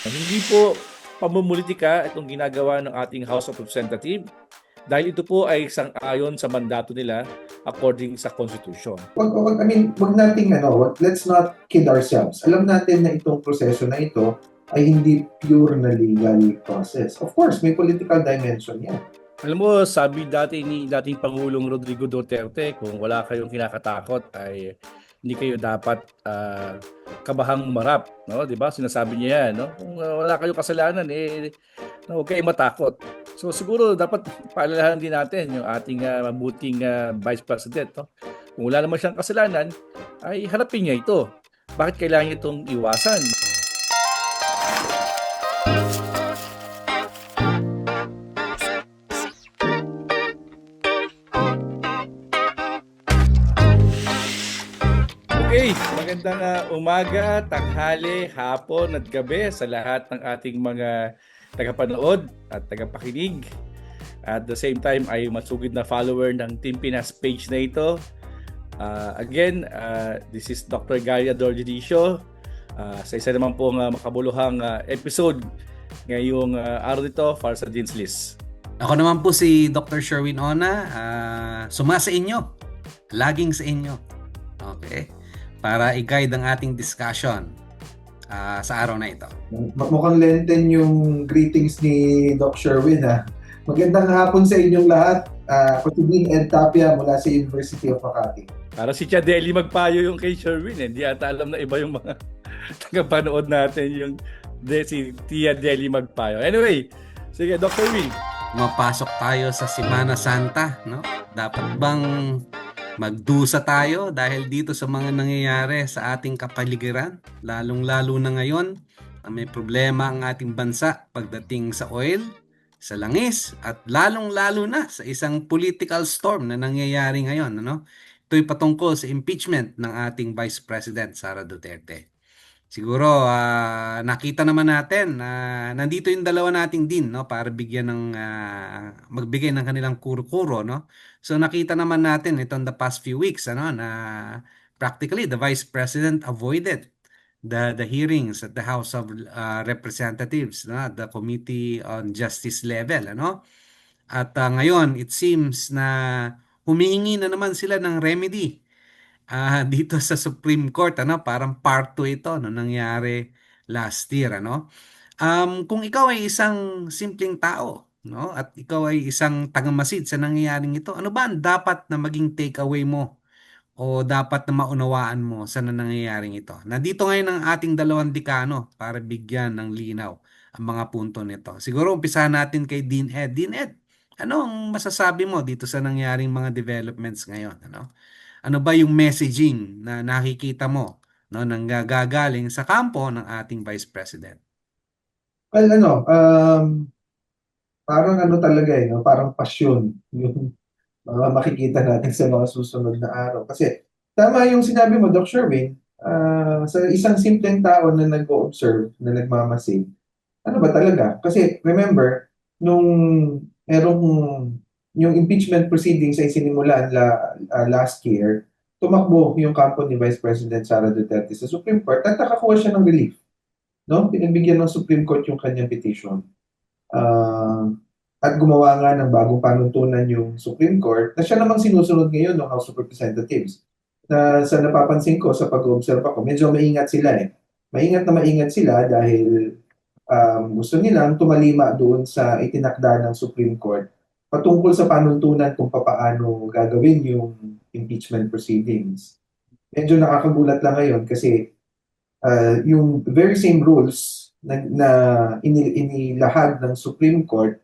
Hindi po pamumulitika itong ginagawa ng ating House of Representatives dahil ito po ay sang-ayon sa mandato nila according sa Constitution. Wag nating let's not kid ourselves. Alam natin na itong proseso na ito ay hindi pure na legal process. Of course, may political dimension yan. Alam mo, sabi dati ni dating Pangulong Rodrigo Duterte, kung wala kayong kinakatakot ay hindi kayo dapat kabahang umarap, no? 'Di ba? Sinasabi niya 'yan, no? Kung wala kayong kasalanan huwag kayong matakot. So siguro dapat paalalahanan din natin yung ating mabuting Vice President, no? Kung wala naman siyang kasalanan, ay harapin niya ito. Bakit kailangan niya itong iwasan? Okay, magandang umaga, tanghali, hapon at gabi sa lahat ng ating mga tagapanood at tagapakinig. At the same time ay masugid na follower ng Team Pinas page na ito. Again, this is Dr. Galia Dorjedicio sa isa naman pong makabuluhang episode ngayong araw nito para sa Dean's List. Ako naman po si Dr. Sherwin Ona, suma sa inyo, laging sa inyo. Okay? Para i-guide ang ating discussion sa araw na ito. Mukhang lenten yung greetings ni Doc Sherwin. Magandang hapon sa inyong lahat. Ako si Dean Ed Tapia mula sa University of Makati. Para si Tia Deli magpayo yung kay Sherwin. Hindi ata alam na iba yung mga tagapanood natin yung si Tia Deli magpayo. Anyway, sige Dr. Win. Mapasok tayo sa Semana Santa, no? Dapat bang magdusa tayo dahil dito sa mga nangyayari sa ating kapaligiran, lalong-lalo na ngayon may problema ang ating bansa pagdating sa oil, sa langis, at lalong-lalo na sa isang political storm na nangyayari ngayon. Ito'y patungkol sa impeachment ng ating Vice President Sara Duterte. Siguro nakita naman natin na nandito yung dalawa nating din, no, para bigyan ng magbigay ng kanilang kuro-kuro, no. So nakita naman natin ito in the past few weeks na practically the Vice President avoided the hearings at the House of Representatives, no, the Committee on Justice level, ano. At ngayon it seems na humihingi na naman sila ng remedy dito sa Supreme Court, parang part 2 ito no nangyari last year, kung ikaw ay isang simpleng tao, no, at ikaw ay isang tagamasid sa nangyayaring ito, ano ba ang dapat na maging takeaway mo o dapat na maunawaan mo sa nangyayaring ito? Nandito ngayon ang ating dalawang dekano para bigyan ng linaw ang mga punto nito. Siguro umpisahan natin kay Dean Ed. Dean Ed, ano ang masasabi mo dito sa nangyaring mga developments ngayon, Ano ba yung messaging na nakikita mo, no, nang gagaling sa kampo ng ating Vice President? Well, parang talaga no? Parang pasyon yung makikita natin sa mga susunod na araw. Kasi tama yung sinabi mo, Dr. Sherwin, sa isang simpleng tao na nag-o-observe, na nagmamasid, ano ba talaga? Kasi remember, nung merong yung impeachment proceedings ay sinimulan last year, tumakbo yung kampo ni Vice President Sara Duterte sa Supreme Court at nakakuha siya ng relief. No? Pinagbigyan ng Supreme Court yung kanyang petition. At gumawa nga ng bagong panuntunan yung Supreme Court na siya namang sinusunod ngayon ng House of Representatives. Na sa napapansin ko sa pag-observe ko, medyo maingat sila eh. Maingat sila dahil gusto nilang tumalima doon sa itinakda ng Supreme Court patungkol sa panuntunan kung paano gagawin yung impeachment proceedings. Medyo nakakagulat lang ngayon kasi yung very same rules na inilahad ng Supreme Court,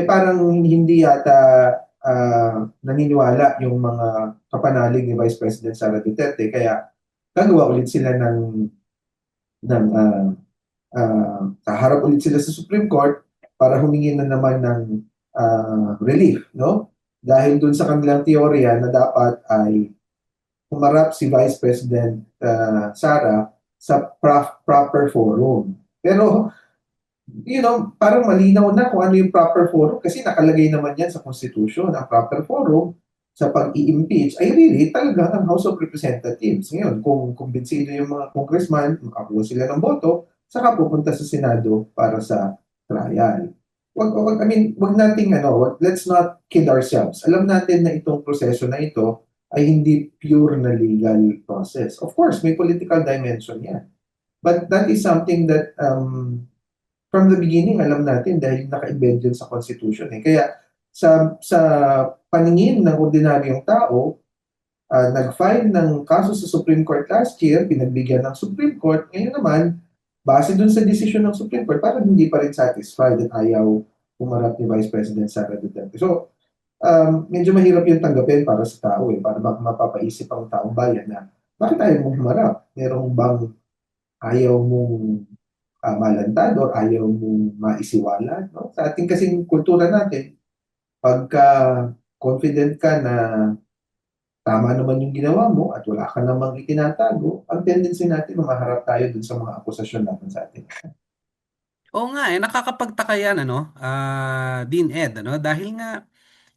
parang hindi yata naniniwala yung mga kapanalig ni Vice President Sara Duterte. Kaya gagawa ulit sila harap ulit sila sa Supreme Court para humingi na naman ng relief, no? Dahil dun sa kanilang teorya na dapat ay humarap si Vice President Sara sa proper forum. Pero, parang malinaw na kung ano yung proper forum kasi nakalagay naman yan sa Constitution. Ang proper forum sa pag-i-impeach ay really talaga ang House of Representatives. Ngayon, kung kumbinsido yung mga congressman, makakuha sila ng boto, saka pupunta sa Senado para sa trial. Wag nating let's not kid ourselves. Alam natin na itong proseso na ito ay hindi pure na legal process. Of course, may political dimension yan. But that is something that from the beginning, alam natin dahil naka-embed yun sa Constitution. Kaya sa paningin ng ordinaryong tao, nag-file ng kaso sa Supreme Court last year, pinagbigyan ng Supreme Court. Ngayon naman, base dun sa desisyon ng Supreme Court, parang hindi pa rin satisfied at ayaw umarap ni Vice President Sara Duterte. So, medyo mahirap yung tanggapin para sa tao para baka mapapaisip ang taong bayan na bakit ayaw mong humarap? Merong bang ayaw mong malantad or ayaw mong maisiwala? No? Sa ating kasing kultura natin, pagka confident ka na tama naman yung ginawa mo at wala ka namang itinatago, ang tendency natin maharap tayo dun sa mga akusasyon natin sa atin. Oo nga nakakapagtaka yan Dean Ed, dahil nga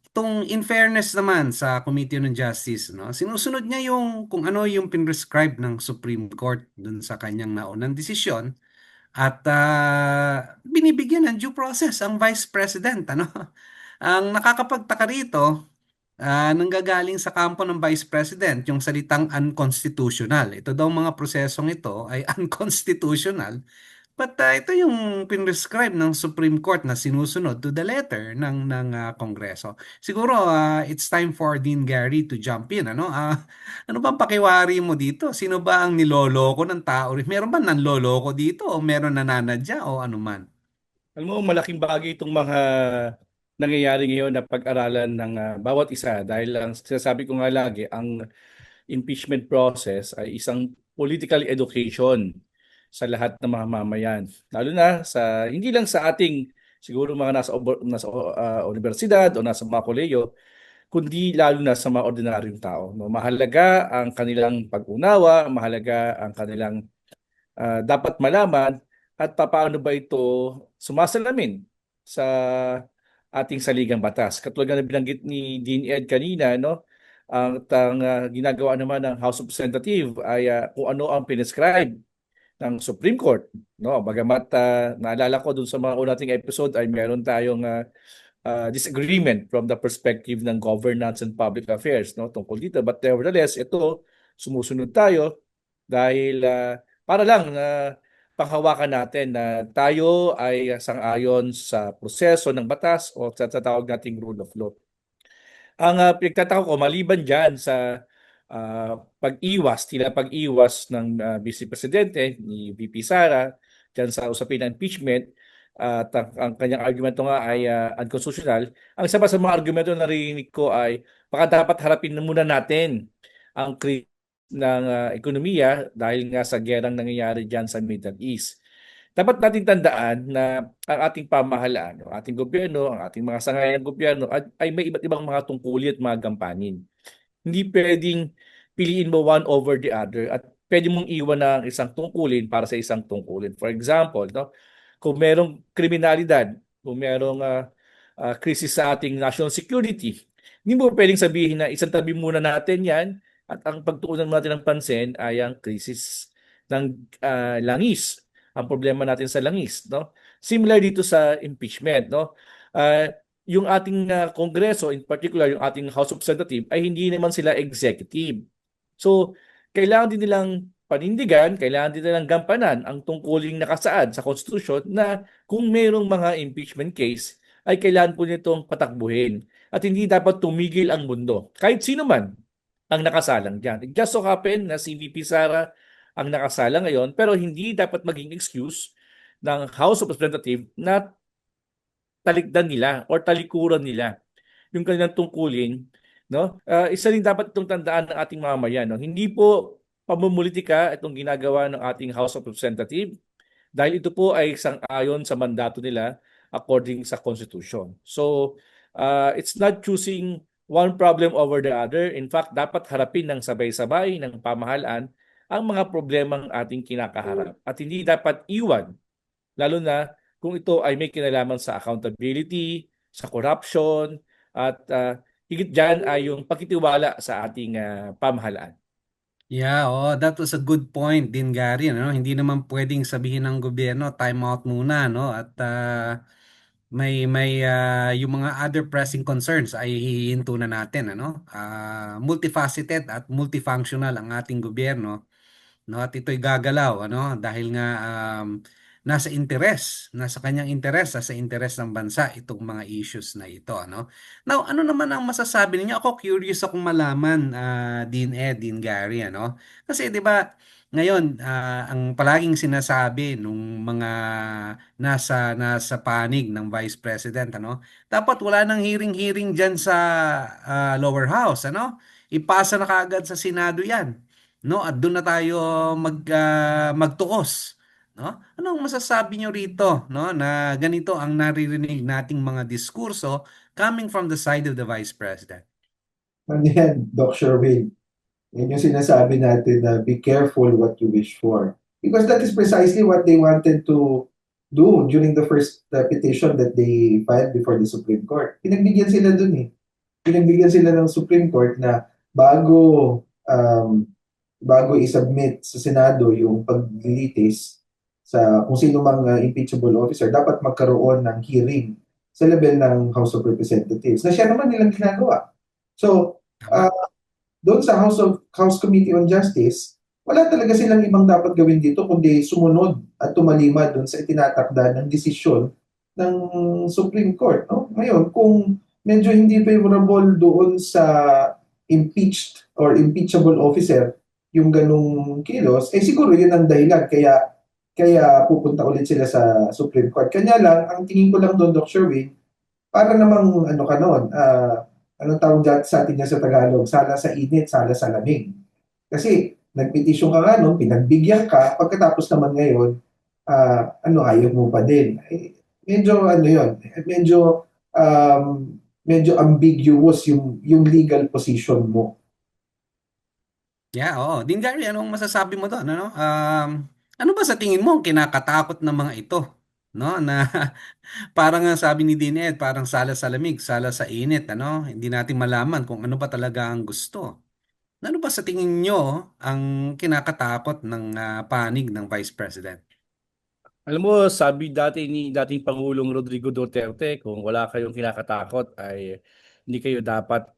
itong in fairness naman sa Committee on Justice, sinusunod niya yung kung ano yung pinrescribe ng Supreme Court dun sa kanyang naunang desisyon at binibigyan ng due process ang Vice President, Ang nakakapagtaka rito, nanggagaling sa kampo ng Vice President yung salitang unconstitutional. Ito daw mga prosesong ito ay unconstitutional. But ito yung pinrescribe ng Supreme Court na sinusunod to the letter ng Kongreso. Siguro it's time for Dean Gary to jump in. Ano bang pakiwari mo dito? Sino ba ang niloloko ng tao? Meron ba nanloloko dito o meron nananadya o ano man? Alam mo, malaking bagay itong mga nangyayari ngayon na pag-aralan ng bawat isa dahil ang sinasabi ko nga lagi, ang impeachment process ay isang political education sa lahat ng mga mamayan. Lalo na sa hindi lang sa ating siguro mga nasa universidad o nasa mga kolehiyo, kundi lalo na sa mga ordinaryong tao. No? Mahalaga ang kanilang pag-unawa, mahalaga ang kanilang dapat malaman at paano ba ito sumasalamin sa ating saligang batas. Katulad na binanggit ni Dean Ed kanina, no? Ang ginagawa naman ng House of Representatives ay kung ano ang pinescribe ng Supreme Court. No? Bagamat naalala ko dun sa mga unating episode ay meron tayong disagreement from the perspective ng governance and public affairs tungkol dito. But nevertheless, ito sumusunod tayo dahil para lang panghawakan natin na tayo ay sang-ayon sa proseso ng batas o sa tatawag nating rule of law. Ang pinagtataka ko, maliban dyan sa tila pag-iwas ng Vice Presidente ni VP Sara dyan sa usapin ng impeachment at ang kanyang argumento nga ay unconstitutional. Ang isa pa sa mga argumento na narinig ko ay baka dapat harapin na muna natin ang ng ekonomiya dahil nga sa gerang nangyayari dyan sa Middle East. Dapat natin tandaan na ang ating pamahalaan, ang ating gobyerno, ang ating mga sangayang gobyerno ay may iba't ibang mga tungkulin at mga gampanin. Hindi pwedeng piliin mo one over the other at pwede mong iwan ng isang tungkulin para sa isang tungkulin. For example, kung merong kriminalidad, kung merong krisis sa ating national security, hindi mo pwedeng sabihin na isang tabi muna natin yan at ang pagtuunan natin ng pansin ay ang krisis ng langis, ang problema natin sa langis. Similar dito sa impeachment. Yung ating Kongreso, in particular yung ating House of Representatives, ay hindi naman sila executive. So, kailangan din nilang panindigan, kailangan din nilang gampanan ang tungkuling nakasaad sa Constitution na kung mayroong mga impeachment case, ay kailangan po nitong patakbuhin. At hindi dapat tumigil ang mundo. Kahit sino man ang nakasalang dyan. It just so happen na si VP Sara ang nakasala ngayon, pero hindi dapat maging excuse ng House of Representatives na talikdan nila or talikuran nila yung kanilang tungkulin. Isa rin dapat itong tandaan ng ating mamamayan. Hindi po pamumulitika itong ginagawa ng ating House of Representatives dahil ito po ay sang-ayon sa mandato nila according sa Constitution. So, it's not choosing one problem over the other. In fact, dapat harapin ng sabay-sabay ng pamahalaan ang mga problemang ating kinakaharap. At hindi dapat iwan, lalo na kung ito ay may kinalaman sa accountability, sa corruption, at higit dyan ay yung pagkitiwala sa ating pamahalaan. Yeah, oh, that was a good point din, Gary, ano? Hindi naman pwedeng sabihin ng gobyerno, time out muna, no? At yung mga other pressing concerns ay hihinto na natin, ano? Multifaceted at multifunctional ang ating gobyerno, no, at ito'y gagalaw, ano, dahil nga nasa kanyang interes, nasa interes ng bansa itong mga issues na ito, ano. Now, ano naman ang masasabi ninyo? Ako curious akong malaman, Dean Gary, ano. Kasi 'di ba ngayon, ang palaging sinasabi nung mga nasa panig ng Vice President, ano, dapat wala nang hearing-hearing diyan sa lower house, ano. Ipasa na kaagad sa Senado 'yan, no? At doon na tayo magtuos, no? Anong masasabi nyo rito, no? Na ganito ang naririnig nating mga diskurso coming from the side of the Vice President. Ano yan, Doc Sherwin? Yan yung sinasabi natin na be careful what you wish for. Because that is precisely what they wanted to do during the first petition that they filed before the Supreme Court. Pinagbigyan sila dun eh. Pinagbigyan sila ng Supreme Court na bago i-submit sa Senado yung paglilitis sa kung sino mang impeachable officer, dapat magkaroon ng hearing sa level ng House of Representatives na siya naman nilang ginagawa. So, Tama? doon sa House Committee on Justice, wala talaga silang ibang dapat gawin dito kundi sumunod at tumalima doon sa itinatakda ng desisyon ng Supreme Court. No? Ngayon, kung medyo hindi favorable doon sa impeached or impeachable officer yung ganung kilos, eh siguro yun ang dahilan kaya pupunta ulit sila sa Supreme Court. Kanya lang, ang tingin ko lang doon, Dr. Sherwin, para namang ano ka noon, anong tawag dyan sa atin niya sa Tagalog, sala sa init, sala sa lamig. Kasi nagpetisyon ka nga noon, pinagbigyan ka, pagkatapos naman ngayon, ayaw mo pa din. Eh, medyo ano yun, medyo ambiguous yung legal position mo. Yeah, oo. Din Gary, anong masasabi mo doon, ano? Ano ba sa tingin mo ang kinakatakot ng mga ito? No, na parang nga sabi ni Dean Ed, parang sala sa lamig, sala sa init, ano? Hindi natin malaman kung ano ba talaga ang gusto. Ano ba sa tingin nyo ang kinakatakot ng panig ng Vice President? Alam mo, sabi dati ni dating Pangulong Rodrigo Duterte, kung wala kayong kinakatakot ay hindi kayo dapat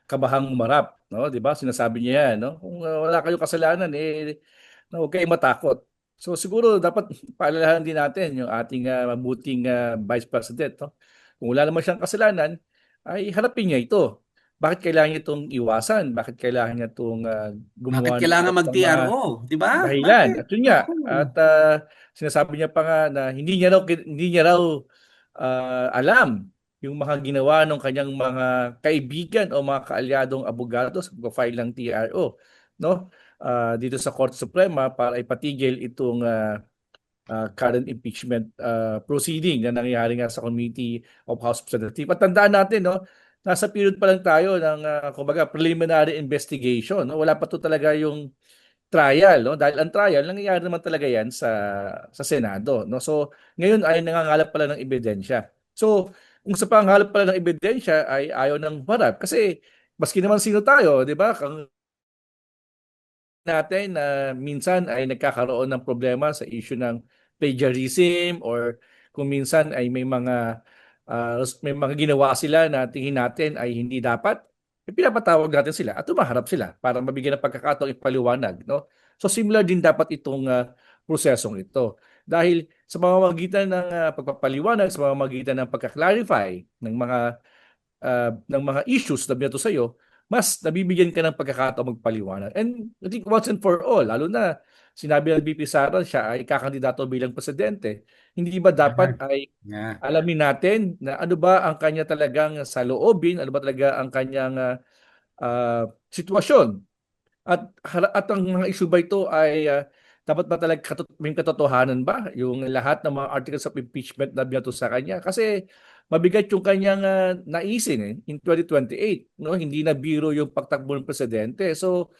kabahang umarap, no? 'Di ba? Sinasabi niya 'yan, no? Kung wala kayong kasalanan huwag kayong matakot. So siguro dapat paalalahanan din natin yung ating mabuting Vice President, no? Kung wala naman siyang kasalanan, ay harapin niya ito. Bakit kailangan niya itong iwasan? Bakit kailangan niya itong Bakit gumawa ng kailangan iba't ibang mga mag-TRO? Di ba? dahilan? Bakit? At yun nga, Naku. at sinasabi niya pa nga na hindi niya raw alam yung mga ginawa ng kanyang mga kaibigan o mga kaalyadong abogado sa pag-file ng TRO, no? Dito sa Korte Suprema para ipatigil itong current impeachment proceeding na nangyayari nga sa Committee of House Representatives. At tandaan natin, no, nasa period pa lang tayo ng kumbaga preliminary investigation, no? Wala pa to talaga yung trial, no? Dahil ang trial nangyayari naman talaga 'yan sa Senado, no? So, ngayon ay nangangalap pala ng ebidensya. So, kung sa panghalap pala ng ebidensya ay ayaw ng harap kasi maski naman sino tayo, 'di ba? Kung natin na minsan ay nagkakaroon ng problema sa issue ng plagiarism or kung minsan ay may mga ginawa sila na tingin natin ay hindi dapat, pinapatawag natin sila at tumaharap sila para mabigyan ng pagkakataong ipaliwanag, no? So similar din dapat itong prosesong ito. Dahil sa pamamagitan ng pagpapaliwanag, sa pamamagitan ng pagka-clarify ng mga issues na binato sa iyo, mas nabibigyan ka ng pagkakataong magpaliwanag. And I think once and for all, lalo na sinabi ng VP Sara siya ay kakandidato bilang presidente, hindi ba dapat ay Yeah. alamin natin na ano ba ang kanya talagang saloobin, ano ba talaga ang kanyang sitwasyon at ang mga issue ba ito ay dapat ba talaga may katotohanan ba yung lahat ng mga articles of impeachment na binato sa kanya? Kasi mabigat yung kanyang naisin in 2028. No? Hindi na biro yung pagtakbo ng presidente. So,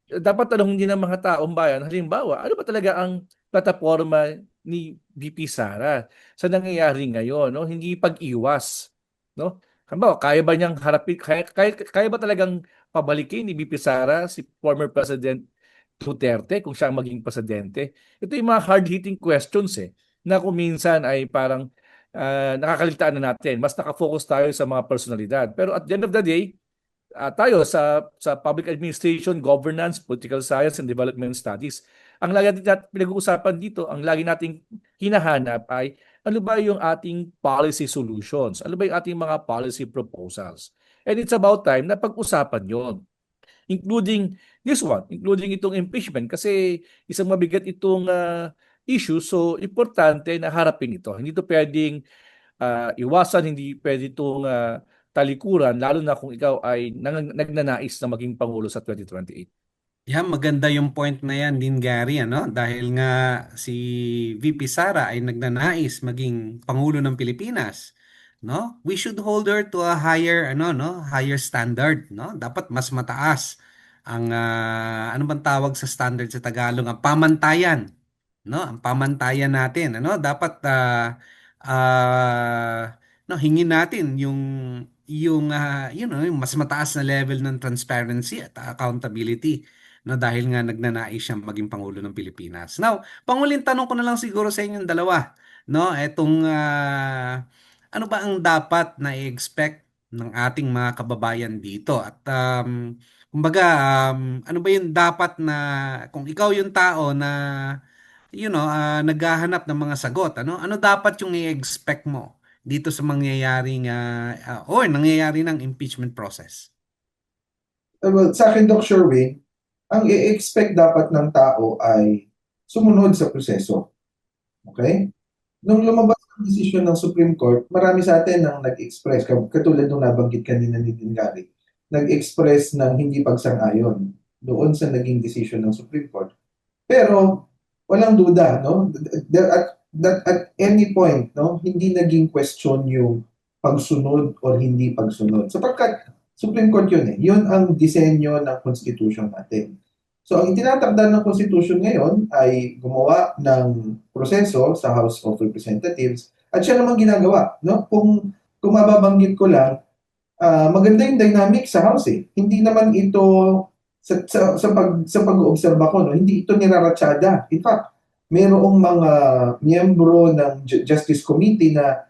dapat tanongin din ng mga taong bayan, halimbawa, ano ba talaga ang plataforma ni VP Sara sa nangyayari ngayon? No? Hindi pag-iwas. No? Halimbawa, kaya ba niyang harapin, kaya ba talagang pabalikin ni VP Sara si former President Duterte kung siya ang maging presidente? Ito yung mga hard-hitting questions na kung minsan ay parang nakakaligtaan na natin. Mas nakafocus tayo sa mga personalidad. Pero at the end of the day, tayo sa public administration, governance, political science, and development studies, ang lagi natin pinag-uusapan dito, ang lagi nating hinahanap ay ano ba yung ating policy solutions? Ano ba yung ating mga policy proposals? And it's about time na pag-usapan yon, including this one, including itong impeachment kasi isang mabigat itong issue, so importante na harapin ito. Hindi ito pwedeng iwasan, hindi pwede itong talikuran, lalo na kung ikaw ay nagnanais na maging Pangulo sa 2028. Yan, maganda yung point na yan din, Gary, ano? Dahil nga si VP Sara ay nagnanais maging Pangulo ng Pilipinas, no? We should hold her to a higher, ano, no? Higher standard, no? Dapat mas mataas ang, ano bang tawag sa standard sa Tagalog? Ang pamantayan, no? Ang pamantayan natin, ano? Dapat, no, hingin natin yung mas mataas na level ng transparency at accountability, no, dahil nga nagnanais siyang maging Pangulo ng Pilipinas. Now, panguling tanong ko na lang siguro sa inyong dalawa, no, ano ba ang dapat na i-expect ng ating mga kababayan dito? At kumbaga, ano ba yung dapat na kung ikaw yung tao na naghahanap ng mga sagot, ano dapat yung i-expect mo dito sa mangyayaring or nangyayari ng impeachment process? Well, sa akin, Doc Sherwin, ang i-expect dapat ng tao ay sumunod sa proseso. Okay? Nung lumabas ang desisyon ng Supreme Court, marami sa atin ang nag-express, katulad nung nabanggit kanina ni Gary, nag-express ng hindi pagsang-ayon doon sa naging desisyon ng Supreme Court. Pero walang duda, no? At any point, no, hindi naging question yung pagsunod or hindi pagsunod. Sapagkat Supreme Court yun eh. Yun ang disenyo ng Constitution natin. So, ang tinatakda ng Constitution ngayon ay gumawa ng proseso sa House of Representatives at siya naman ginagawa. No? Kung mababanggit ko lang, maganda yung dynamic sa House eh. Hindi naman ito sa pag-oobserba ko, no, hindi ito niraratsyada. In fact, mayroong mga miyembro ng Justice Committee na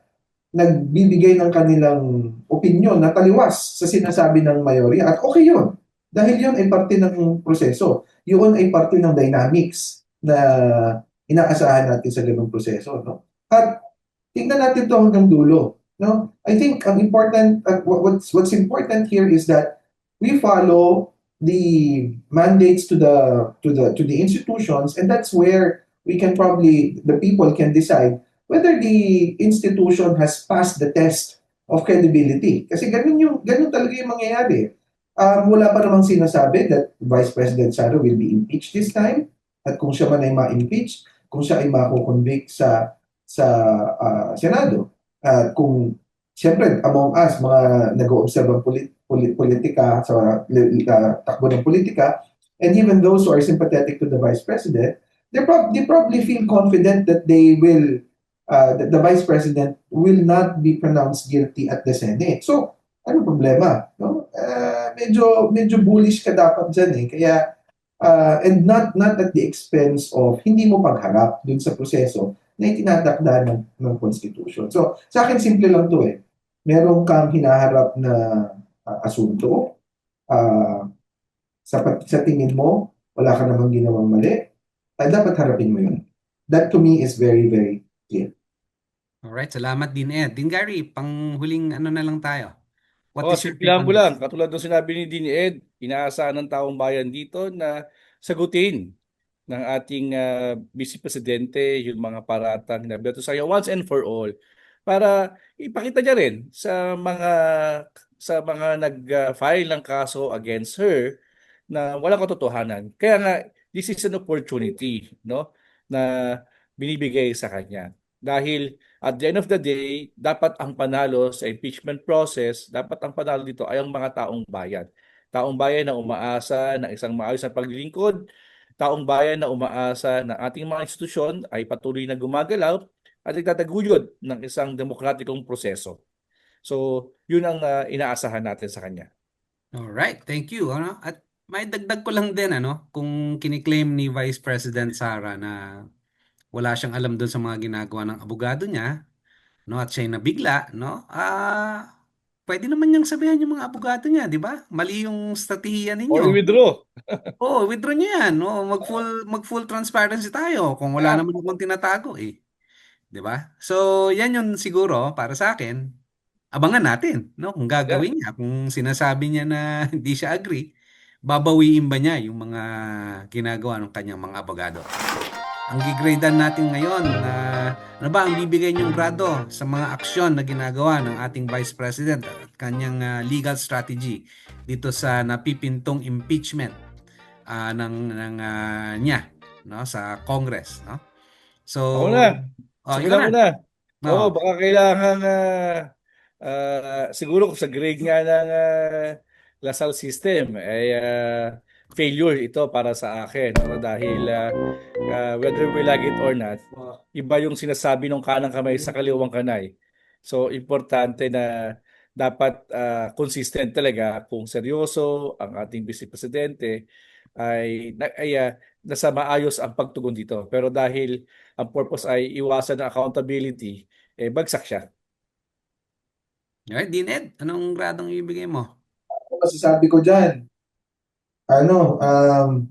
nagbibigay ng kanilang opinion na taliwas sa sinasabi ng mayorya. At okay yun. Dahil yun ay parte ng proseso. Yun ay parte ng dynamics na inaasahan natin sa ganung proseso. No? At tingnan natin ito hanggang dulo. No? I think ang important, what's important here is that we follow the mandates to the institutions, and that's where we can probably, the people can decide whether the institution has passed the test of credibility. Kasi ganun talaga yung mangyayari. Wala pa namang sinasabi that Vice President Sara will be impeached this time, at kung siya man ay ma-impeach, kung siya ay makukonvict sa Senado. Kung siyempre among us, mga nag-oobserve ng politika sa takbo ng politika, and even those who are sympathetic to the Vice President, they probably feel confident that that the Vice President will not be pronounced guilty at the Senate. So, ano problema? No? Medyo bullish ka dapat dyan eh. Kaya, and not at the expense of hindi mo pagharap dun sa proseso na itinatakda ng Constitution. So, sa akin, simple lang to eh. Meron kang hinaharap na asunto, sa tingin mo, wala ka namang ginawang mali, dapat harapin mo yun. That to me is very, very clear. Alright, salamat din Ed. Din Gary, panghuling ano na lang tayo. What is your take Simplihan on ko lang, this? katulad ng sinabi ni Dean Ed, inaasahan ng taong bayan dito na sagutin ng ating Vice Presidente yung mga paratang na beto sa'yo once and for all para ipakita niya rin sa mga nag-file ng kaso against her na walang katotohanan. Kaya nga, this is an opportunity, no, na binibigay sa kanya. Dahil at the end of the day, dapat ang panalo sa impeachment process, dapat ang panalo dito ay ang mga taong bayan. Taong bayan na umaasa ng isang maayos na paglilingkod, taong bayan na umaasa na ating mga institusyon ay patuloy na gumagalaw at nagtataguyod ng isang demokratikong proseso. So, yun ang inaasahan natin sa kanya. Alright, thank you. At may dagdag ko lang din, kung kiniklaim ni Vice President Sara na wala siyang alam doon sa mga ginagawa ng abogado niya, no, at siya'y nabigla, no, pwede naman niyang sabihan yung mga abogado niya, di ba? Mali yung strategiya O ninyo. i-withdraw. Oh, withdraw niyo yan, no? Mag-full transparency tayo kung wala Yeah. naman akong tinatago, eh. 'Di ba? So, yan yun siguro para sa akin. Abangan natin, no? Kung Yeah. gagawin niya, kung sinasabi niya na hindi siya agree, babawiin ba niya yung mga ginagawa ng kanyang mga abogado? Ang gigradean natin ngayon na ano ba ang bibigay niyong grado sa mga aksyon na ginagawa ng ating Vice President at kanyang legal strategy dito sa napipintong impeachment ng niya, no, sa Congress, no? So, Ako na. ikaw Simulan na. ko na. Oo, No. baka kailangan siguro kung sa grade nga ng Lasal system ay failure ito para sa akin, no? Dahil whether we like it or not, iba yung sinasabi ng kanang kamay sa kaliwang kanay. So importante na dapat consistent talaga kung seryoso ang ating Vice Presidente ay nasa maayos ang pagtugon dito. Pero dahil ang purpose ay iwasan ng accountability, bagsak siya. Alright, Dined, anong gradong ibigay mo? Ano masasabi ko dyan?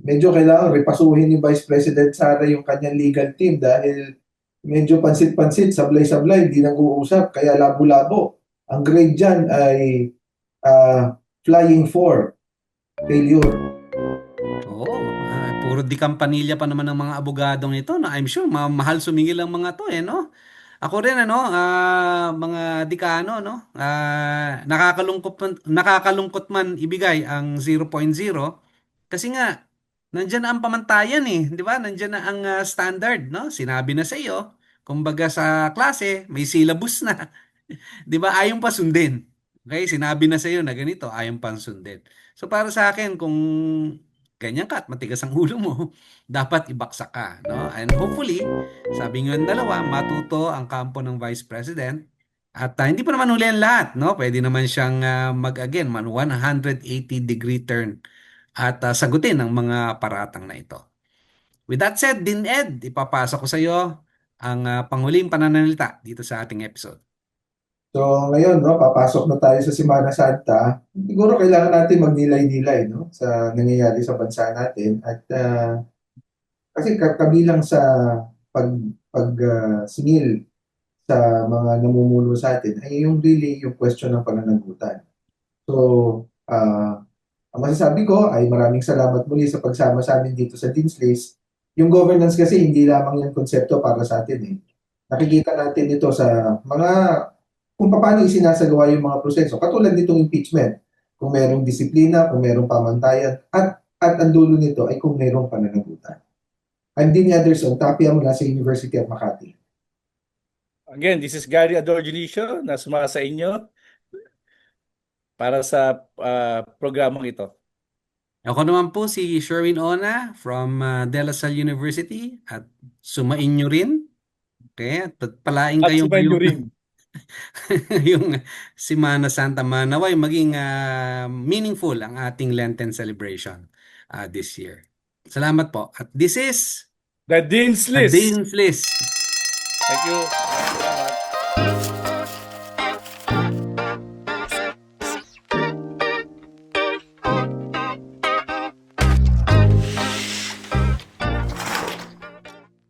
Medyo kailangan repasuhin ni Vice President Sara yung kanyang legal team dahil medyo pansit-pansit, sablay-sablay, di nag-uusap, kaya labo-labo. Ang grade dyan ay flying 4, failure. Oo, puro di kampanilya pa naman ng mga abogadong ito, no? I'm sure mahal sumingil ang mga to, no? Ako rin, mga dekano, no? Nakakalungkot man ibigay ang 0.0 kasi nga nandiyan na ang pamantayan, di ba? Nandiyan na ang standard, no? Sinabi na sa iyo, kumbaga sa klase, may syllabus na. 'Di ba? Ayaw pa sundin. Okay, sinabi na sa iyo na ganito, ayaw pang sundin. So para sa akin, kung ganyan ka at matigas ang ulo mo, dapat ibaksak ka, no? And hopefully, sabi nga ng dalawa, matuto ang kampo ng Vice President. At hindi pa naman huli ang lahat, no? Pwede naman siyang mag-again, 180-degree turn at sagutin ang mga paratang na ito. With that said, Din Ed, ipapasa ko sa iyo ang panghuling pananalita dito sa ating episode. So ngayon, no, papasok na tayo sa Semana Santa. Siguro kailangan natin magnilay-nilay, no, sa nangyayari sa bansa natin at kasi kabilang sa singil sa mga namumuno sa atin ay yung really yung question ng pananagutan. So, ang masasabi ko ay maraming salamat muli sa pagsama sa amin dito sa Dean's List. Yung governance kasi hindi lamang yung konsepto para sa atin eh. Nakikita natin ito sa mga kung paano isinasagawa yung mga proseso. Katulad nitong impeachment. Kung merong disiplina, kung merong pamantayan, at ang dulo nito ay kung merong pananagutan. I'm Dean Ederson, Tapia mula sa University of Makati. Again, this is Gary Ador Junicio na sumama sa inyo para sa programang ito. Ako naman po si Sherwin Ona from De La Salle University at sumain nyo rin. Okay? At palaing At kayo sumayin nyo ngayong rin. yung Semana Santa Manaway maging meaningful ang ating Lenten celebration this year. Salamat po. At this is The Dean's The List. Dean's List. Thank you.